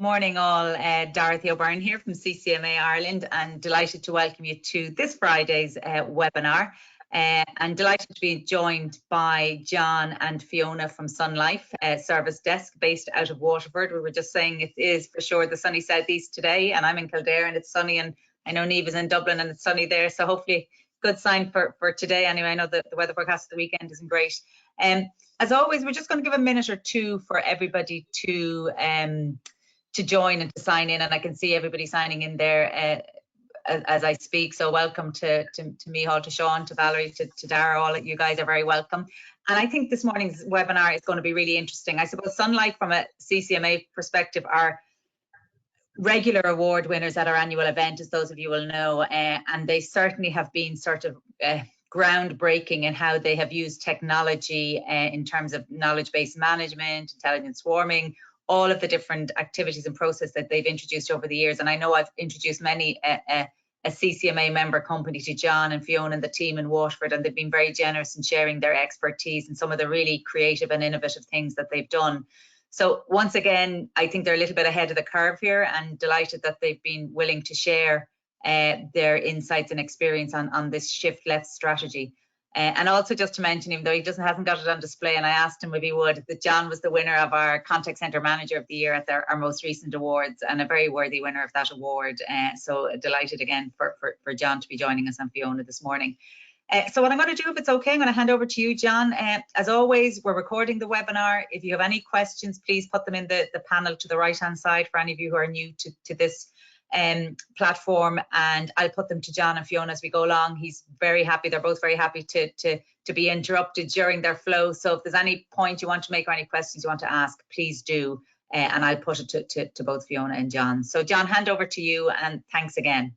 Morning all, Dorothy O'Byrne here from CCMA Ireland, and delighted to welcome you to this Friday's webinar, and delighted to be joined by John and Fiona from Sun Life Service Desk based out of Waterford. We were just saying it is for sure the sunny southeast today, and I'm in Kildare and it's sunny, and I know Niamh is in Dublin and it's sunny there, so hopefully good sign for today anyway. I know that the weather forecast for the weekend isn't great. As always, we're just going to give a minute or two for everybody to join and to sign in, and I can see everybody signing in there as I speak. So welcome to Micheál, to Sean, to Valerie, to Dara. All of you guys are very welcome. And I think this morning's webinar is going to be really interesting. I suppose Sun Life from a CCMA perspective are regular award winners at our annual event, as those of you will know, and they certainly have been sort of groundbreaking in how they have used technology in terms of knowledge-based management, intelligent swarming, all of the different activities and process that they've introduced over the years. And I know I've introduced many a CCMA member company to John and Fiona and the team in Waterford, and they've been very generous in sharing their expertise and some of the really creative and innovative things that they've done. So once again, I think they're a little bit ahead of the curve here, and delighted that they've been willing to share their insights and experience on this shift left strategy. And also just to mention, even though he hasn't got it on display, and I asked him if he would, that John was the winner of our Contact Centre Manager of the Year at our most recent awards, and a very worthy winner of that award. So delighted again for John to be joining us, and Fiona, this morning. So what I'm going to do, if it's okay, I'm going to hand over to you, John. As always, we're recording the webinar. If you have any questions, please put them in the panel to the right-hand side for any of you who are new to this platform, and I'll put them to John and Fiona as we go along. He's very happy. They're both very happy to be interrupted during their flow. So if there's any point you want to make or any questions you want to ask, please do, and I'll put it to both Fiona and John. So John, hand over to you, and thanks again.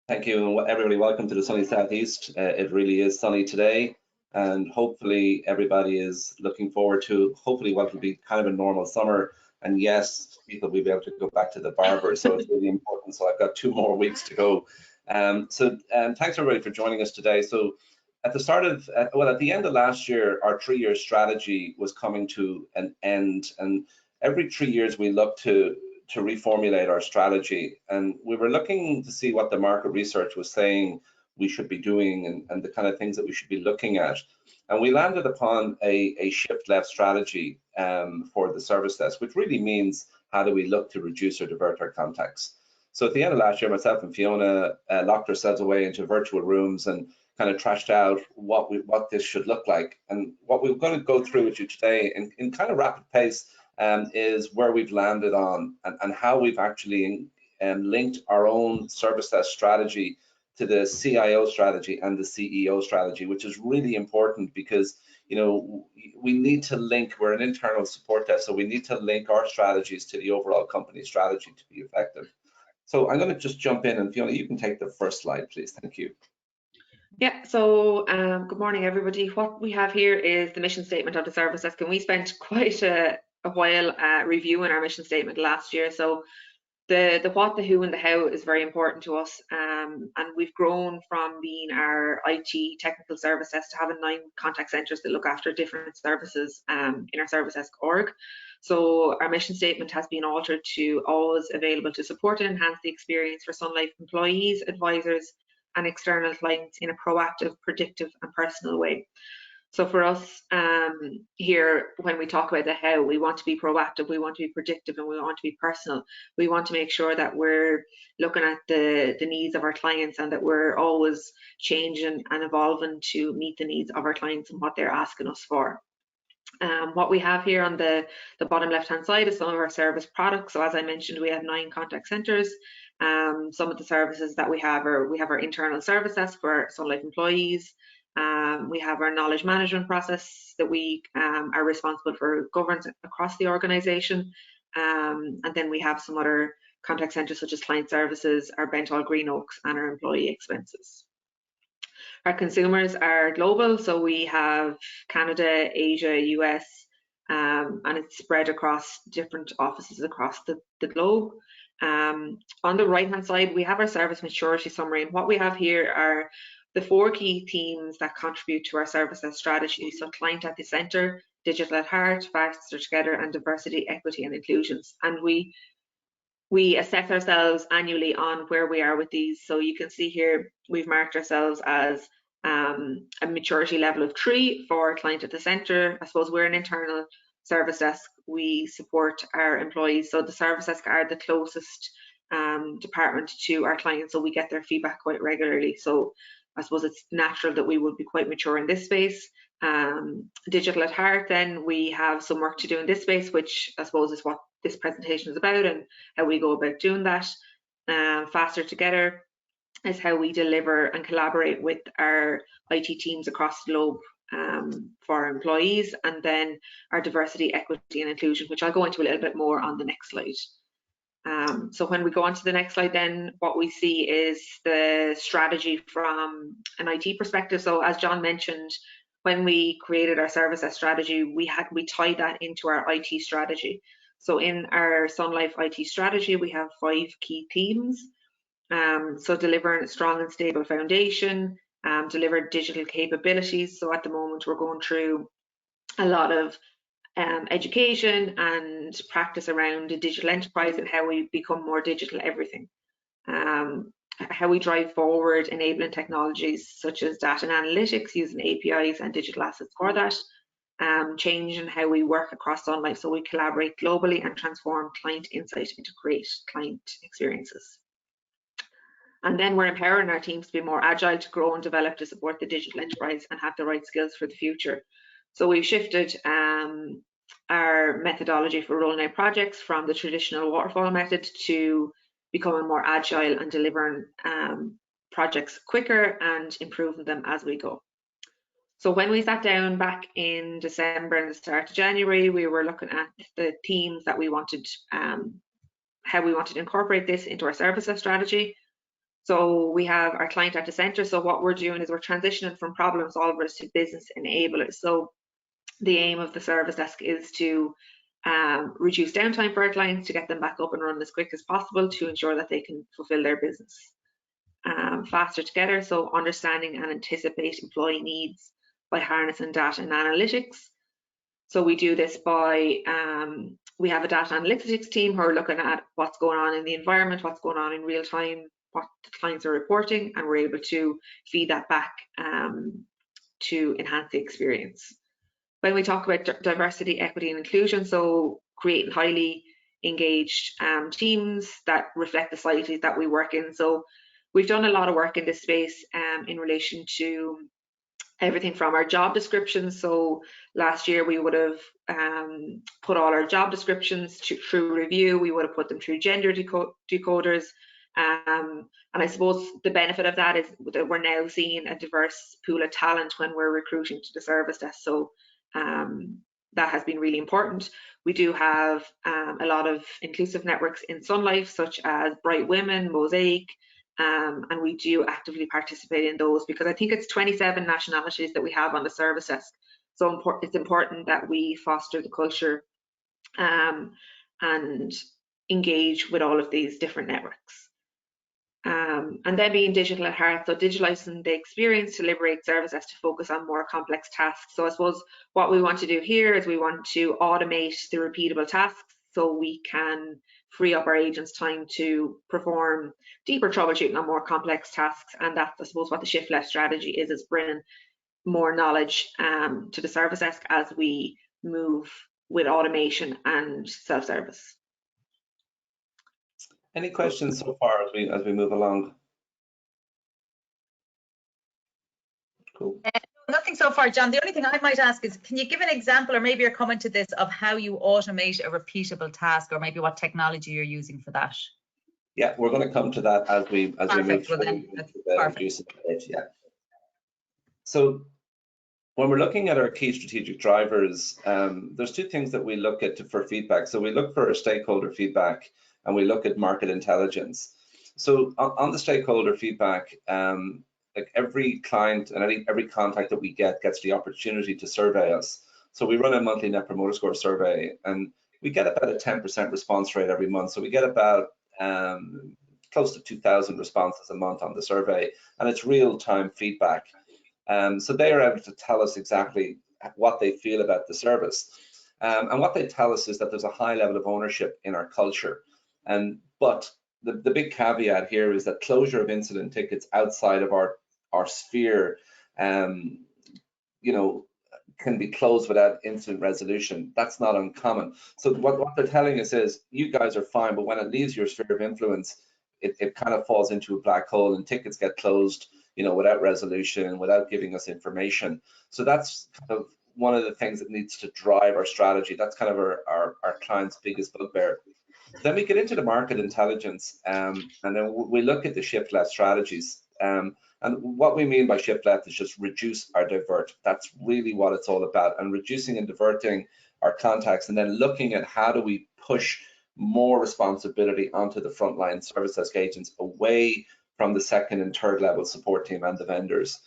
Thank you, everybody. Welcome to the sunny southeast. It really is sunny today, and hopefully everybody is looking forward to hopefully what will be kind of a normal summer. And yes, people will be able to go back to the barber, so it's really important. So I've got 2 more weeks to go. Thanks everybody for joining us today. So at the start of, at the end of last year, our 3-year strategy was coming to an end, and every 3 years we look to reformulate our strategy, and we were looking to see what the market research was saying we should be doing, and the kind of things that we should be looking at. And we landed upon a shift left strategy for the service desk, which really means how do we look to reduce or divert our contacts. So at the end of last year, myself and Fiona locked ourselves away into virtual rooms and kind of trashed out what this should look like. And what we're going to go through with you today in kind of rapid pace is where we've landed on and how we've actually linked our own service desk strategy to the CIO strategy and the CEO strategy, which is really important because, you know, we need to link, we're an internal support desk, so we need to link our strategies to the overall company strategy to be effective. So I'm going to just jump in, and Fiona, you can take the first slide, please. Thank you. Yeah, so good morning, everybody. What we have here is the mission statement of the service desk, and we spent quite a while reviewing our mission statement last year. So the what, the who, and the how is very important to us, and we've grown from being our IT technical service desk to having 9 contact centres that look after different services in our service desk org. So our mission statement has been altered to always available to support and enhance the experience for Sun Life employees, advisors, and external clients in a proactive, predictive, and personal way. So for us here, when we talk about the how, we want to be proactive, we want to be predictive, and we want to be personal. We want to make sure that we're looking at the needs of our clients, and that we're always changing and evolving to meet the needs of our clients and what they're asking us for. What we have here on the bottom left-hand side is some of our service products. So as I mentioned, we have 9 contact centres. Some of the services that we have are, we have our internal service desk for Sun Life employees. We have our knowledge management process that we are responsible for governance across the organisation. And then we have some other contact centres such as client services, our Bentall Green Oaks, and our employee expenses. Our consumers are global, so we have Canada, Asia, US, and it's spread across different offices across the globe. On the right hand side, we have our service maturity summary, and what we have here are the 4 key themes that contribute to our service desk strategy. So client at the centre, digital at heart, faster together, and diversity, equity, and inclusions. And we We assess ourselves annually on where we are with these. So you can see here, we've marked ourselves as a maturity level of 3 for client at the centre. I suppose we're an internal service desk. We support our employees. So the service desk are the closest department to our clients. So we get their feedback quite regularly. So I suppose it's natural that we would be quite mature in this space. Digital at heart, then we have some work to do in this space, which I suppose is what this presentation is about and how we go about doing that. Faster together is how we deliver and collaborate with our IT teams across the globe for our employees, and then our diversity, equity and inclusion, which I'll go into a little bit more on the next slide. So when we go on to the next slide, then what we see is the strategy from an IT perspective. So as John mentioned, when we created our service desk strategy, we tied that into our IT strategy. So in our Sun Life IT strategy, we have 5 key themes. So delivering a strong and stable foundation, deliver digital capabilities. So at the moment, we're going through a lot of education and practice around the digital enterprise and how we become more digital everything. How we drive forward enabling technologies such as data and analytics using APIs and digital assets for that. Change in how we work across Sun Life, so we collaborate globally and transform client insight into great client experiences. And then we're empowering our teams to be more agile, to grow and develop, to support the digital enterprise and have the right skills for the future. So we've shifted our methodology for rolling out projects from the traditional waterfall method to becoming more agile and delivering projects quicker and improving them as we go. So when we sat down back in December and the start of January, we were looking at the themes that we wanted, how we wanted to incorporate this into our service strategy. So we have our client at the centre. So what we're doing is we're transitioning from problem solvers to business enablers. So the aim of the service desk is to reduce downtime for our clients, to get them back up and running as quick as possible to ensure that they can fulfill their business. Faster together, so understanding and anticipate employee needs by harnessing data and analytics. So we do this by, we have a data analytics team who are looking at what's going on in the environment, what's going on in real time, what the clients are reporting, and we're able to feed that back to enhance the experience. When we talk about diversity, equity and inclusion, so creating highly engaged teams that reflect the societies that we work in. So we've done a lot of work in this space in relation to everything from our job descriptions. So last year we would have put all our job descriptions through review. We would have put them through gender decoders. And I suppose the benefit of that is that we're now seeing a diverse pool of talent when we're recruiting to the service desk. So that has been really important. We do have a lot of inclusive networks in Sun Life, such as Bright Women, Mosaic, and we do actively participate in those because I think it's 27 nationalities that we have on the service desk. So it's important that we foster the culture and engage with all of these different networks. And then being digital at heart, so digitalizing the experience to liberate service desk to focus on more complex tasks. So I suppose what we want to do here is we want to automate the repeatable tasks so we can free up our agents' time to perform deeper troubleshooting on more complex tasks. And that's, I suppose, what the shift left strategy is bringing more knowledge to the service desk as we move with automation and self-service. Any questions so far as we move along? Cool. Nothing so far, John. The only thing I might ask is, can you give an example, or maybe you're coming to this, of how you automate a repeatable task, or maybe what technology you're using for that? Yeah, we're going to come to that as we move through the yeah. So when we're looking at our key strategic drivers, there's 2 things that we look at for feedback. So we look for stakeholder feedback and we look at market intelligence. So on the stakeholder feedback, like every client and every contact that we get gets the opportunity to survey us. So we run a monthly Net Promoter Score survey and we get about a 10% response rate every month. So we get about close to 2,000 responses a month on the survey, and it's real-time feedback. So they are able to tell us exactly what they feel about the service. And what they tell us is that there's a high level of ownership in our culture. But the big caveat here is that closure of incident tickets outside of our sphere, you know, can be closed without incident resolution. That's not uncommon. So what they're telling us is, you guys are fine, but when it leaves your sphere of influence, it kind of falls into a black hole, and tickets get closed, you know, without resolution, without giving us information. So that's kind of one of the things that needs to drive our strategy. That's kind of our client's biggest bugbear. Then we get into the market intelligence, and then we look at the shift left strategies. And what we mean by shift left is just reduce our divert. That's really what it's all about, and reducing and diverting our contacts, and then looking at how do we push more responsibility onto the frontline service desk agents, away from the second and third level support team and the vendors.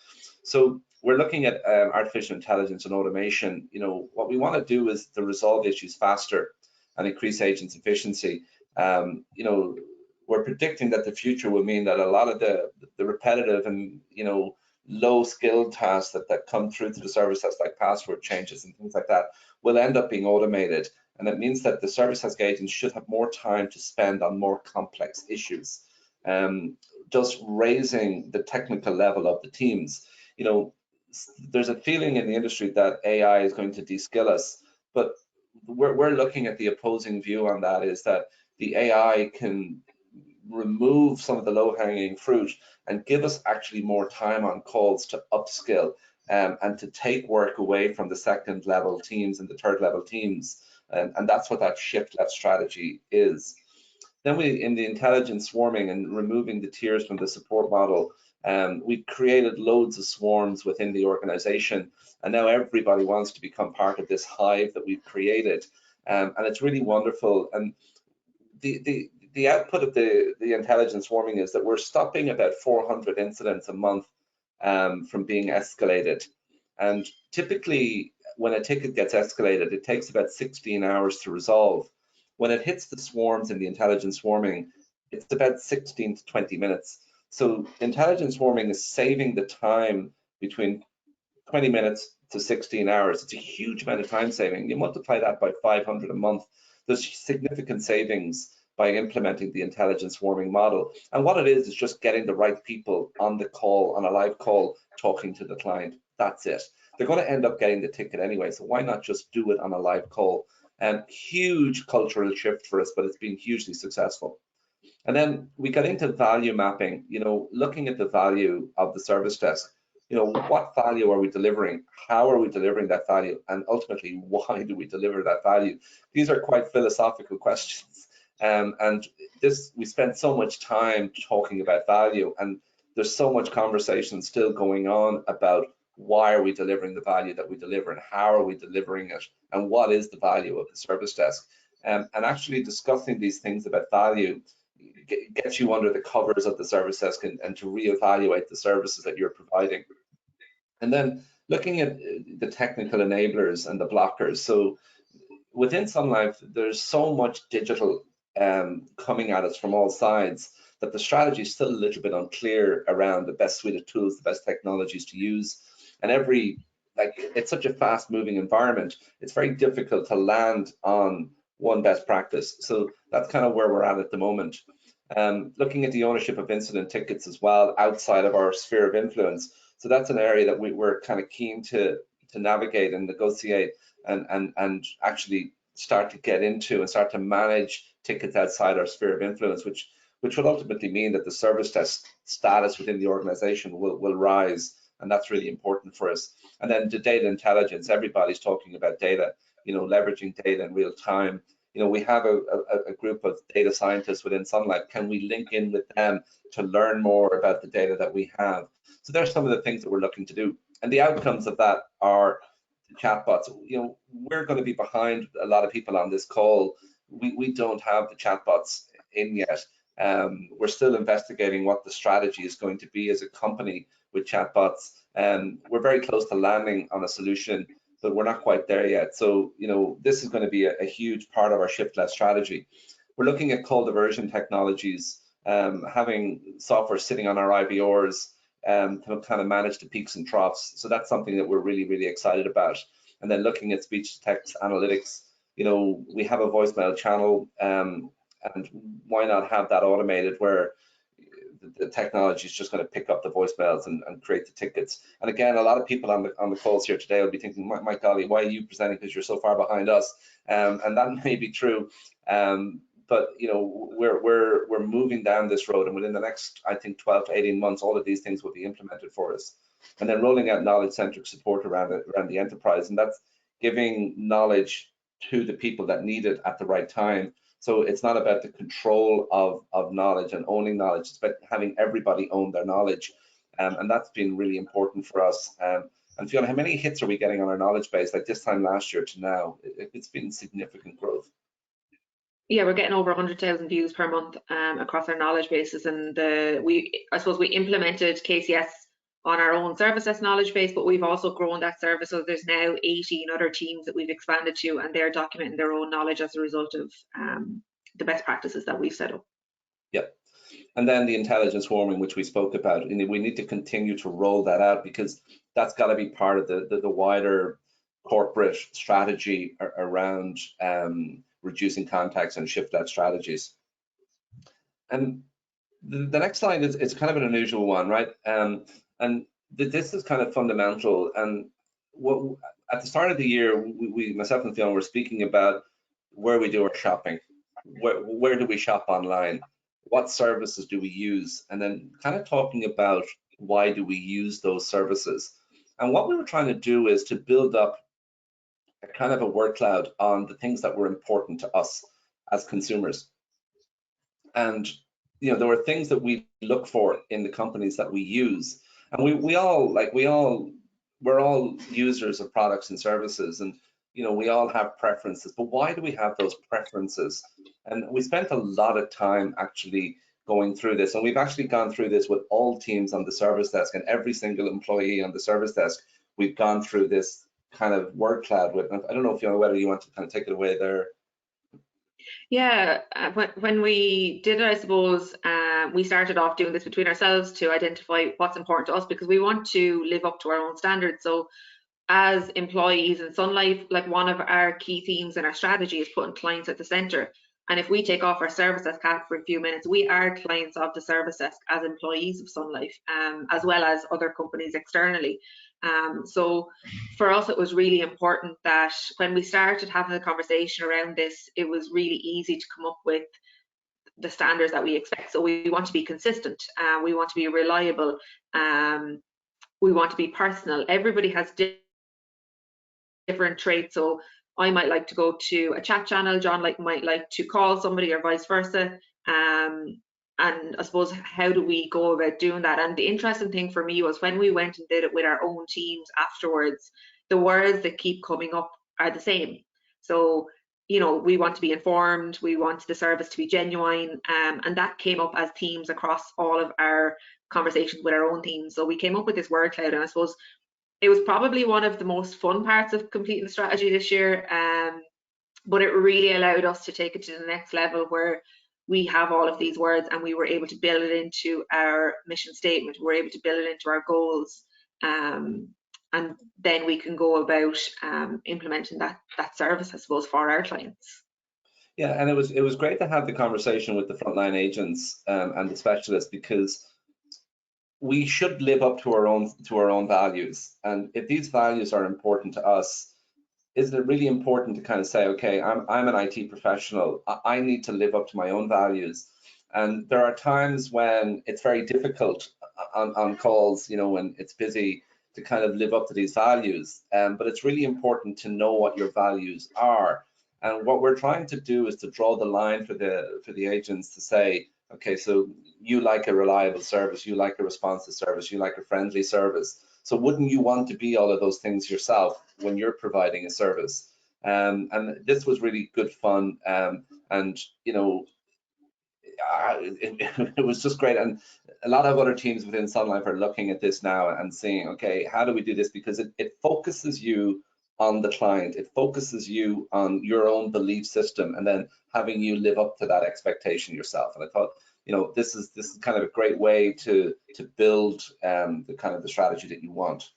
So we're looking at artificial intelligence and automation. You know, what we want to do is to resolve issues faster and increase agents' efficiency. You know, we're predicting that the future will mean that a lot of the repetitive and, you know, low skilled tasks that come through to the service desk, like password changes and things like that, will end up being automated. And it means that the service desk agents should have more time to spend on more complex issues, just raising the technical level of the teams. You know, there's a feeling in the industry that AI is going to de-skill us, but we're looking at the opposing view on that, is that the AI can remove some of the low-hanging fruit and give us actually more time on calls to upskill, and to take work away from the second level teams and the third level teams. And that's what that shift left strategy is. Then we, in the intelligence swarming and removing the tiers from the support model, we created loads of swarms within the organization, and now everybody wants to become part of this hive that we've created, and it's really wonderful. And the output of the intelligence swarming is that we're stopping about 400 incidents a month from being escalated. And typically, when a ticket gets escalated, it takes about 16 hours to resolve. When it hits the swarms in the intelligence swarming, it's about 16 to 20 minutes. So intelligence swarming is saving the time between 20 minutes to 16 hours. It's a huge amount of time saving. You multiply that by 500 a month, there's significant savings by implementing the intelligence swarming model. And what it is just getting the right people on the call, on a live call, talking to the client. That's it. They're going to end up getting the ticket anyway, so why not just do it on a live call? Huge cultural shift for us, but it's been hugely successful. And then we got into value mapping, you know, looking at the value of the service desk. You know, what value are we delivering? How are we delivering that value? And ultimately, why do we deliver that value? These are quite philosophical questions. And this, we spent so much time talking about value, and there's so much conversation still going on about why are we delivering the value that we deliver, and how are we delivering it, and what is the value of the service desk. And actually discussing these things about value gets you under the covers of the service desk and to reevaluate the services that you're providing. And then looking at the technical enablers and the blockers. So within Sun Life, there's so much digital coming at us from all sides that the strategy is still a little bit unclear around the best suite of tools, the best technologies to use. And it's such a fast moving environment, it's very difficult to land on one best practice. So that's kind of where we're at the moment. Looking at the ownership of incident tickets as well, outside of our sphere of influence. So that's an area that we're kind of keen to navigate and negotiate and actually start to get into and start to manage tickets outside our sphere of influence, which will ultimately mean that the service desk status within the organization will rise, and that's really important for us. And then the data intelligence, everybody's talking about data, you know, leveraging data in real time. You know, we have a group of data scientists within Sun Life. Can we link in with them to learn more about the data that we have? So there's some of the things that we're looking to do. And the outcomes of that are the chatbots. You know, we're going to be behind a lot of people on this call. We don't have the chatbots in yet. We're still investigating what the strategy is going to be as a company with chatbots. We're very close to landing on a solution, but we're not quite there yet. So, you know, this is going to be a huge part of our shift left strategy. We're looking at call diversion technologies, having software sitting on our IVRs to kind of manage the peaks and troughs. So that's something that we're really, really excited about. And then looking at speech to text analytics, you know, we have a voicemail channel and why not have that automated where the technology is just going to pick up the voicemails and create the tickets. And again, a lot of people on the calls here today will be thinking, my golly, why are you presenting, because you're so far behind us? And that may be true, but you know, we're moving down this road, and within the next, I think, 12 to 18 months, all of these things will be implemented for us. And then rolling out knowledge-centric support around the enterprise, and that's giving knowledge to the people that need it at the right time. So it's not about the control of knowledge and owning knowledge, it's about having everybody own their knowledge. And that's been really important for us. And Fiona, how many hits are we getting on our knowledge base, like this time last year to now? It's been significant growth. Yeah, we're getting over 100,000 views per month across our knowledge bases. And I suppose we implemented KCS on our own service desk knowledge base, but we've also grown that service. So there's now 18 other teams that we've expanded to, and they're documenting their own knowledge as a result of the best practices that we've set up. Yep. And then the intelligence swarming, which we spoke about, and we need to continue to roll that out, because that's got to be part of the wider corporate strategy around reducing contacts and shift-left strategies. And the next slide is kind of an unusual one, right? And this is kind of fundamental. And at the start of the year, we myself and Fiona were speaking about where we do our shopping. Where do we shop online? What services do we use? And then kind of talking about why do we use those services? And what we were trying to do is to build up a kind of a word cloud on the things that were important to us as consumers. And you know, there were things that we look for in the companies that we use, and we're all users of products and services, and you know, we all have preferences. But why do we have those preferences? And we spent a lot of time actually going through this, and we've actually gone through this with all teams on the service desk and every single employee on the service desk. We've gone through this kind of word cloud with. I don't know if you know whether you want to kind of take it away there. Yeah, when we did it, I suppose we started off doing this between ourselves to identify what's important to us, because we want to live up to our own standards. So as employees in Sun Life, like, one of our key themes in our strategy is putting clients at the center. And if we take off our service desk hat for a few minutes, we are clients of the service desk as employees of Sun Life, as well as other companies externally. So for us, it was really important that when we started having a conversation around this, it was really easy to come up with the standards that we expect. So we want to be consistent, we want to be reliable, we want to be personal. Everybody has different traits. So I might like to go to a chat channel, John might like to call somebody, or vice versa. And I suppose, how do we go about doing that? And the interesting thing for me was when we went and did it with our own teams afterwards, the words that keep coming up are the same. So, you know, we want to be informed, we want the service to be genuine, and that came up as themes across all of our conversations with our own teams. So we came up with this word cloud, and I suppose it was probably one of the most fun parts of completing the strategy this year, but it really allowed us to take it to the next level, where we have all of these words and we were able to build it into our mission statement, we're able to build it into our goals, and then we can go about implementing that service, I suppose, for our clients. Yeah, and it was great to have the conversation with the frontline agents and the specialists, because we should live up to our own values. And if these values are important to us, isn't it really important to kind of say, okay, I'm an IT professional, I need to live up to my own values. And there are times when it's very difficult on calls, you know, when it's busy, to kind of live up to these values. But it's really important to know what your values are. And what we're trying to do is to draw the line for the agents to say, okay, so you like a reliable service, you like a responsive service, you like a friendly service. So wouldn't you want to be all of those things yourself when you're providing a service? And this was really good fun. And you know, it was just great. And a lot of other teams within Sun Life are looking at this now and saying, okay, how do we do this? Because it focuses you on the client, it focuses you on your own belief system, and then having you live up to that expectation yourself. And I thought, you know, this is kind of a great way to build the kind of the strategy that you want.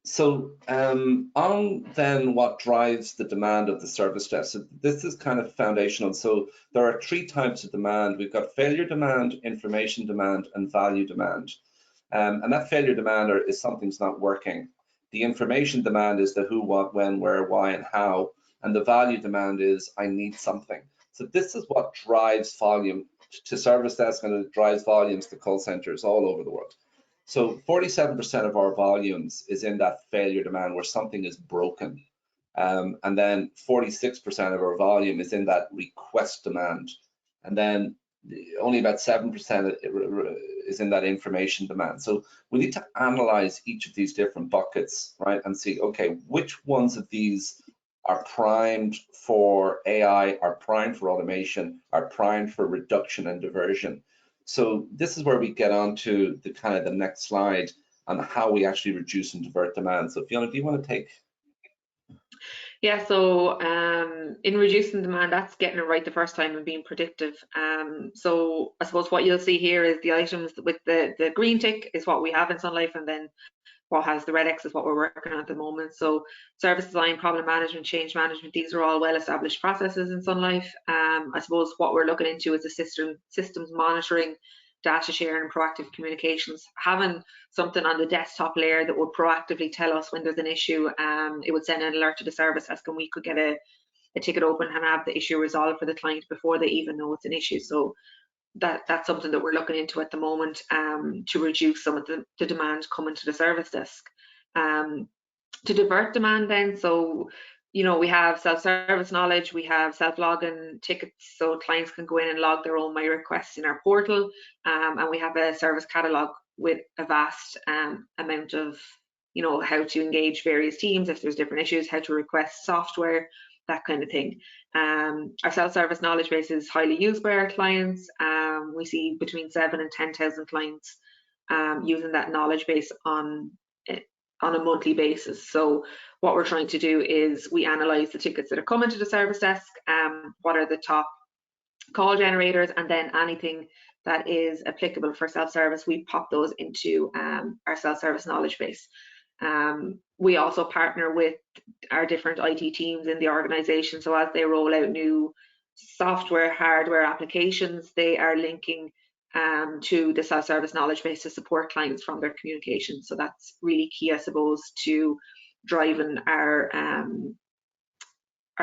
So on then what drives the demand of the service desk. So this is kind of foundational. So there are 3 types of demand. We've got failure demand, information demand, and value demand. And that failure demand is something's not working. The information demand is the who, what, when, where, why, and how. And the value demand is I need something. So this is what drives volume to service desk, and it drives volumes to call centers all over the world. So 47% of our volumes is in that failure demand where something is broken. And then 46% of our volume is in that request demand. And then only about 7% is in that information demand. So we need to analyze each of these different buckets, right? And see, okay, which ones of these are primed for AI, are primed for automation, are primed for reduction and diversion. So this is where we get on to the kind of the next slide on how we actually reduce and divert demand. So Fiona, do you want to take? Yeah, so in reducing demand, that's getting it right the first time and being predictive. So I suppose what you'll see here is the items with the green tick is what we have in Sun Life, and then what has the red X is what we're working on at the moment. So service design, problem management, change management, these are all well-established processes in Sun Life. I suppose what we're looking into is the systems monitoring, data sharing, and proactive communications. Having something on the desktop layer that would proactively tell us when there's an issue, it would send an alert to the service desk, and we could get a ticket open and have the issue resolved for the client before they even know it's an issue. So that's something that we're looking into at the moment, to reduce some of the demand coming to the service desk. To divert demand then, so we have self-service knowledge, we have self-login tickets, so clients can go in and log their own My Requests in our portal, and we have a service catalogue with a vast amount of how to engage various teams if there's different issues, how to request software, that kind of thing. Our self-service knowledge base is highly used by our clients. We see between 7,000 and 10,000 clients using that knowledge base on a monthly basis. So what we're trying to do is we analyze the tickets that are coming to the service desk, what are the top call generators, and then anything that is applicable for self-service, we pop those into our self-service knowledge base. We also partner with our different IT teams in the organization, so as they roll out new software, hardware applications, they are linking to the self-service knowledge base to support clients from their communication. So that's really key, I suppose, to driving our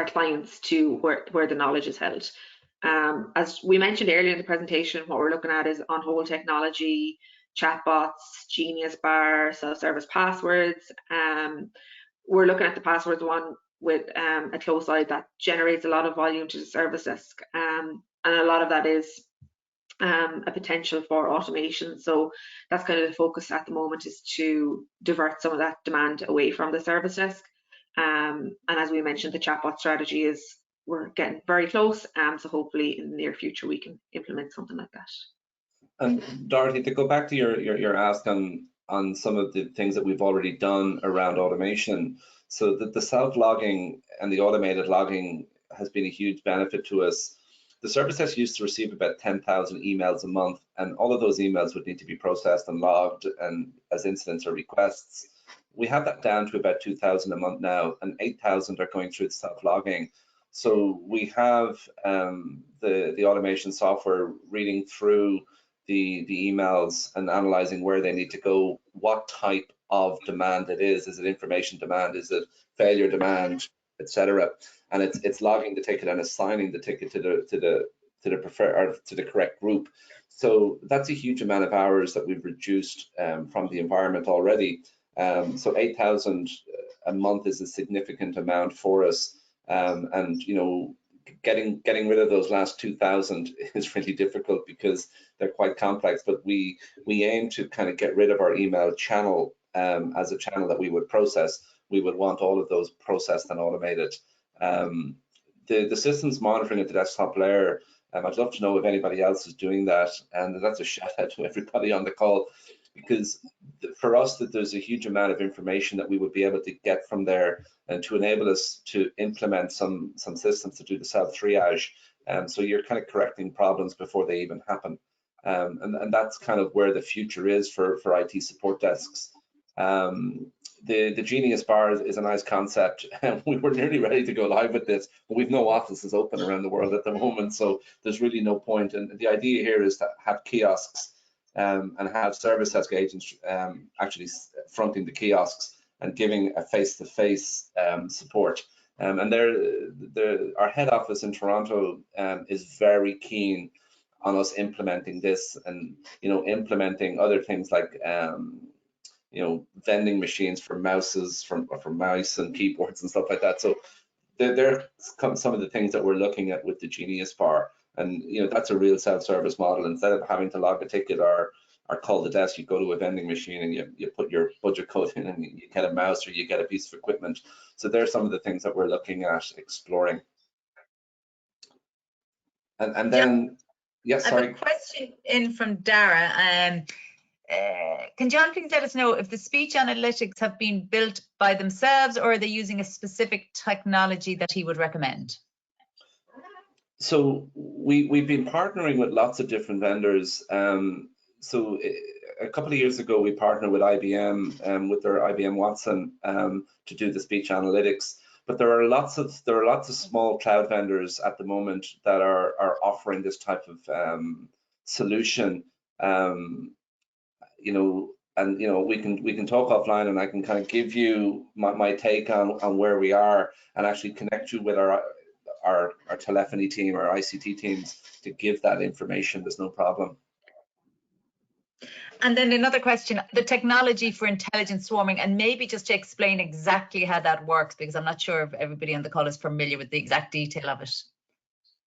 clients to where the knowledge is held. As we mentioned earlier in the presentation, what we're looking at is on-hold technology, chatbots, Genius Bar, self-service passwords. We're looking at the passwords one with a close eye. That generates a lot of volume to the service desk, and a lot of that is a potential for automation. So that's kind of the focus at the moment, is to divert some of that demand away from the service desk. And as we mentioned, the chatbot strategy is, we're getting very close, so hopefully in the near future we can implement something like that. And Dorothy, to go back to your ask on some of the things that we've already done around automation, so that the self-logging and the automated logging has been a huge benefit to us. The service desk used to receive about 10,000 emails a month, and all of those emails would need to be processed and logged and as incidents or requests. We have that down to about 2,000 a month now, and 8,000 are going through the self-logging. So we have the automation software reading through the emails and analyzing where they need to go, what type of demand it is. Is it information demand? Is it failure demand, etc.? And it's logging the ticket and assigning the ticket to the preferred, or to the correct group. So that's a huge amount of hours that we've reduced from the environment already. So 8,000 a month is a significant amount for us, and getting rid of those last 2,000 is really difficult because they're quite complex. But we aim to kind of get rid of our email channel as a channel that we would process. We would want all of those processed and automated. The systems monitoring at the desktop layer, I'd love to know if anybody else is doing that, and that's a shout out to everybody on the call, because for us that there's a huge amount of information that we would be able to get from there, and to enable us to implement some systems to do the self triage. So you're kind of correcting problems before they even happen, and that's kind of where the future is for IT support desks. the Genius Bar is a nice concept, and we were nearly ready to go live with this, but we've no offices open around the world at the moment, so there's really no point. And the idea here is to have kiosks and have service desk agents actually fronting the kiosks and giving a face-to-face support. And our head office in Toronto is very keen on us implementing this, and implementing other things like vending machines for mouses, for mice and keyboards and stuff like that. So there come some of the things that we're looking at with the Genius Bar, and that's a real self-service model. Instead of having to log a ticket or call the desk, you go to a vending machine and you put your budget code in, and you get a mouse or you get a piece of equipment. So there's some of the things that we're looking at exploring. And then, yes, I sorry. have a question in from Dara. Can John please let us know if the speech analytics have been built by themselves, or are they using a specific technology that he would recommend? So we've been partnering with lots of different vendors. So a couple of years ago, we partnered with IBM with their IBM Watson to do the speech analytics. But there are lots of small cloud vendors at the moment that are offering this type of solution. We can talk offline, and I can kind of give you my take on where we are, and actually connect you with our telephony team, our ICT teams, to give that information. There's no problem. And then another question, the technology for intelligent swarming, and maybe just to explain exactly how that works, because I'm not sure if everybody on the call is familiar with the exact detail of it.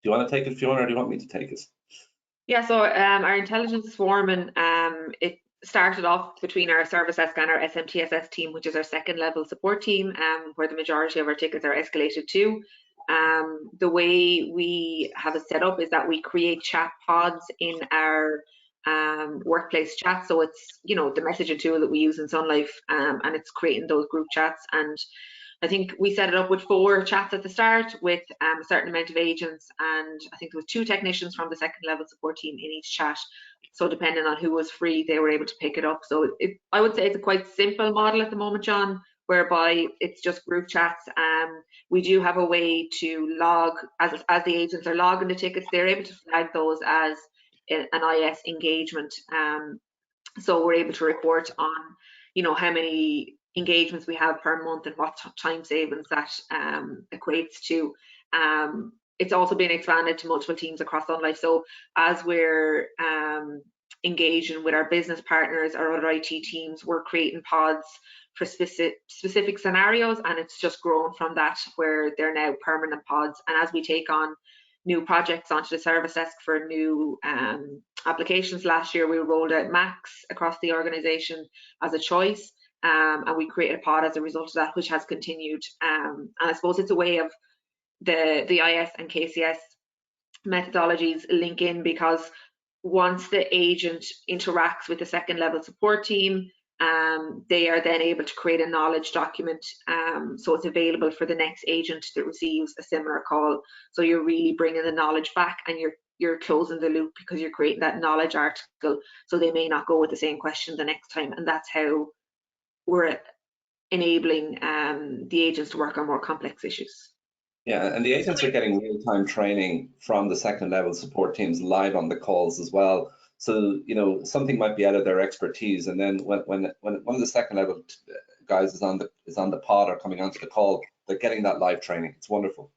Do you want to take it, Fiona, or do you want me to take it? Yeah, so our intelligence swarming, it started off between our service desk and our SMTSS team, which is our second level support team, where the majority of our tickets are escalated to. The way we have it set up is that we create chat pods in our workplace chat. So it's the messaging tool that we use in Sun Life, and it's creating those group chats. And I think we set it up with 4 chats at the start with a certain amount of agents, and I think there was 2 technicians from the second level support team in each chat. So depending on who was free, they were able to pick it up. So I would say it's a quite simple model at the moment, John, whereby it's just group chats. We do have a way to log, as the agents are logging the tickets, they're able to flag those as an IS engagement. So we're able to report on, how many engagements we have per month and what time savings that equates to. It's also been expanded to multiple teams across Sun Life. So as we're engaging with our business partners, our other IT teams, we're creating pods for specific scenarios, and it's just grown from that, where they're now permanent pods. And as we take on new projects onto the service desk for new applications, last year we rolled out Max across the organization as a choice, and we created a pod as a result of that, which has continued. And I suppose it's a way of the IS and KCS methodologies link in, because once the agent interacts with the second level support team, they are then able to create a knowledge document, so it's available for the next agent that receives a similar call. So you're really bringing the knowledge back, and you're closing the loop, because you're creating that knowledge article, so they may not go with the same question the next time. And that's how we're enabling the agents to work on more complex issues. Yeah, and the agents are getting real-time training from the second level support teams live on the calls as well. So something might be out of their expertise, and then when one of the second level guys is on the pod or coming onto the call, they're getting that live training. It's wonderful.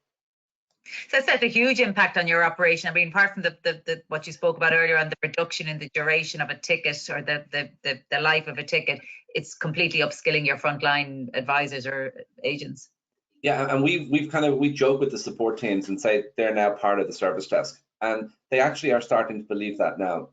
So it's had a huge impact on your operation. I mean, apart from the what you spoke about earlier on the reduction in the duration of a ticket, or the life of a ticket, it's completely upskilling your frontline advisors or agents. Yeah, and we joke with the support teams and say they're now part of the service desk, and they actually are starting to believe that now.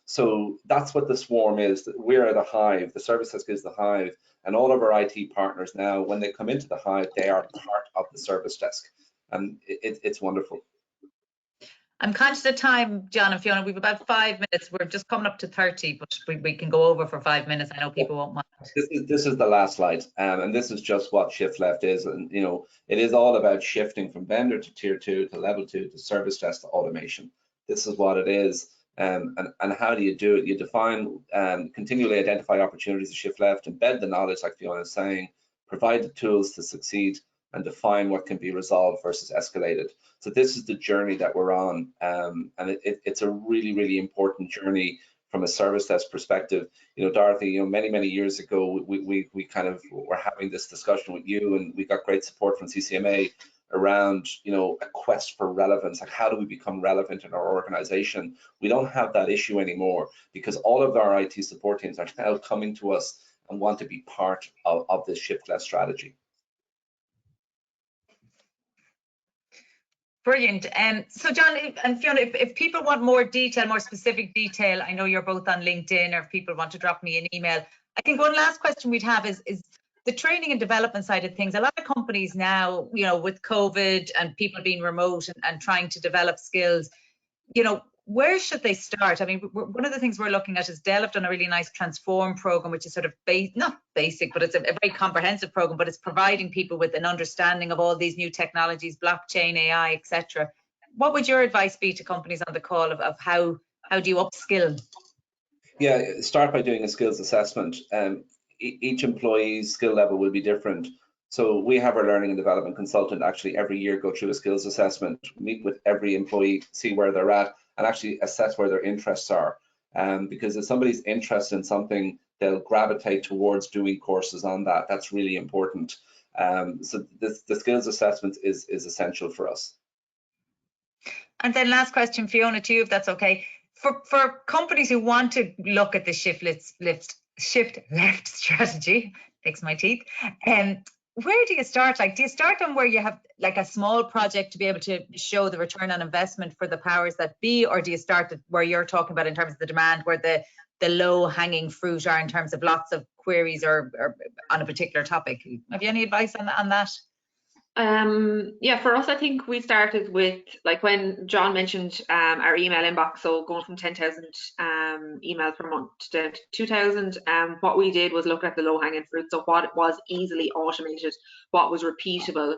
So that's what the swarm is. We're the hive. The service desk is the hive, and all of our IT partners now, when they come into the hive, they are part of the service desk, and it's wonderful. I'm conscious of time, John and Fiona. We've about 5 minutes. We're just coming up to 30, but we can go over for 5 minutes. I know people won't mind. This is the last slide, and this is just what shift left is. And it is all about shifting from vendor to tier 2 to level 2 to service desk to automation. This is what it is. And how do you do it? You define, continually identify opportunities to shift left, embed the knowledge, like Fiona is saying, provide the tools to succeed, and define what can be resolved versus escalated. So this is the journey that we're on, and it's a really, really important journey from a service desk perspective. You know, Dorothy, you know, many years ago, we kind of were having this discussion with you, and we got great support from CCMA around, you know, a quest for relevance. Like, how do we become relevant in our organization? We don't have that issue anymore, because all of our IT support teams are now coming to us and want to be part of this shift left strategy. Brilliant. So John and Fiona, if people want more detail, more specific detail, I know you're both on LinkedIn, or if people want to drop me an email. I think one last question we'd have is the training and development side of things. A lot of companies now, you know, with COVID and people being remote and trying to develop skills, you know, where should they start? I mean, one of the things we're looking at is Dell have done a really nice transform program, which is sort of not basic, but it's a very comprehensive program, but it's providing people with an understanding of all these new technologies, blockchain, AI, etc. What would your advice be to companies on the call of how do you upskill? Yeah, start by doing a skills assessment. Each employee's skill level will be different. So we have our learning and development consultant actually every year go through a skills assessment, meet with every employee, see where they're at, and actually assess where their interests are. Because if somebody's interested in something, they'll gravitate towards doing courses on that. That's really important. So the skills assessment is essential for us. And then last question, Fiona, to you, if that's okay. For companies who want to look at the shift left strategy, fix my teeth, where do you start? Like, do you start on where you have like a small project to be able to show the return on investment for the powers that be, or do you start at where you're talking about in terms of the demand, where the low hanging fruit are in terms of lots of queries or on a particular topic? Have you any advice on that? Yeah, for us, I think we started with, like when John mentioned our email inbox, so going from 10,000 emails per month to 2,000, what we did was look at the low-hanging fruit, so what was easily automated, what was repeatable,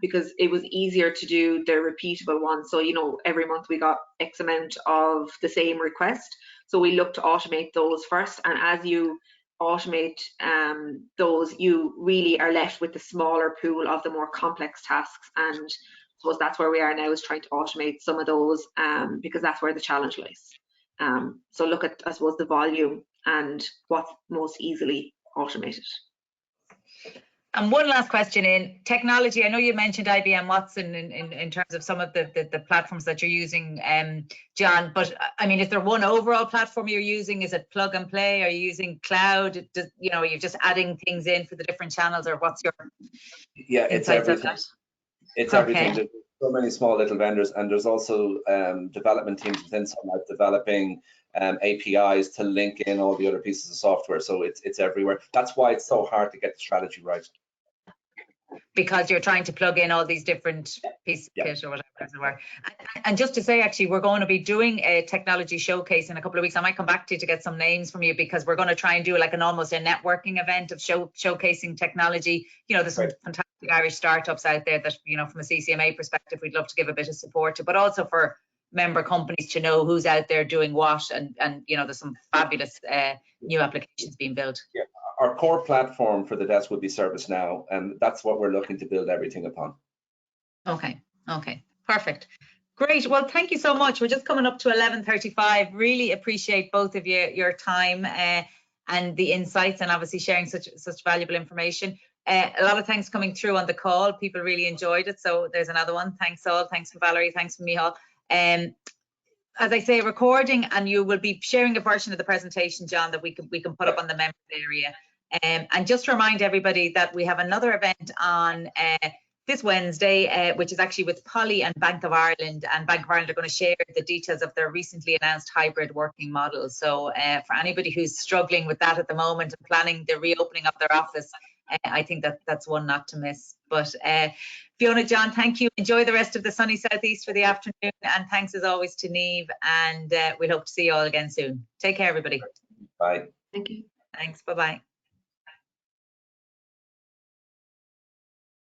because it was easier to do the repeatable ones. So, you know, every month we got X amount of the same request, so we looked to automate those first, and as you automate those, you really are left with the smaller pool of the more complex tasks, and I suppose that's where we are now, is trying to automate some of those, because that's where the challenge lies. So look at, I suppose, the volume and what's most easily automated. And one last question in technology. I know you mentioned IBM Watson in terms of some of the platforms that you're using, John, but I mean, is there one overall platform you're using? Is it plug and play? Are you using cloud? You know, you're just adding things in for the different channels, or what's your it's everything. It's everything. There's so many small little vendors, and there's also development teams within some like developing APIs to link in all the other pieces of software. So it's everywhere. That's why it's so hard to get the strategy right. Because you're trying to plug in all these different pieces of kit or whatever as it were. And just to say, actually, we're going to be doing a technology showcase in a couple of weeks. I might come back to you to get some names from you, because we're going to try and do like almost a networking event of showcasing technology. You know, there's some fantastic Irish startups out there that, you know, from a CCMA perspective, we'd love to give a bit of support to, but also for member companies to know who's out there doing what, and you know, there's some fabulous new applications being built. Yeah. Our core platform for the desk would be ServiceNow, and that's what we're looking to build everything upon. Okay, perfect. Great. Well, thank you so much. We're just coming up to 11:35. Really appreciate both of you, your time and the insights, and obviously sharing such valuable information. A lot of thanks coming through on the call. People really enjoyed it. So there's another one. Thanks all. Thanks from Valerie. Thanks from Michal. As I say, recording, and you will be sharing a version of the presentation, John, that we can put up on the members area. And just to remind everybody that we have another event on this Wednesday, which is actually with Polly and Bank of Ireland, and Bank of Ireland are going to share the details of their recently announced hybrid working model. So for anybody who's struggling with that at the moment and planning the reopening of their office, I think that's one not to miss. But Fiona, John, thank you. Enjoy the rest of the sunny southeast for the afternoon, and thanks as always to Niamh, and we hope to see you all again soon. Take care, everybody. Bye. Thank you. Thanks. Bye-bye.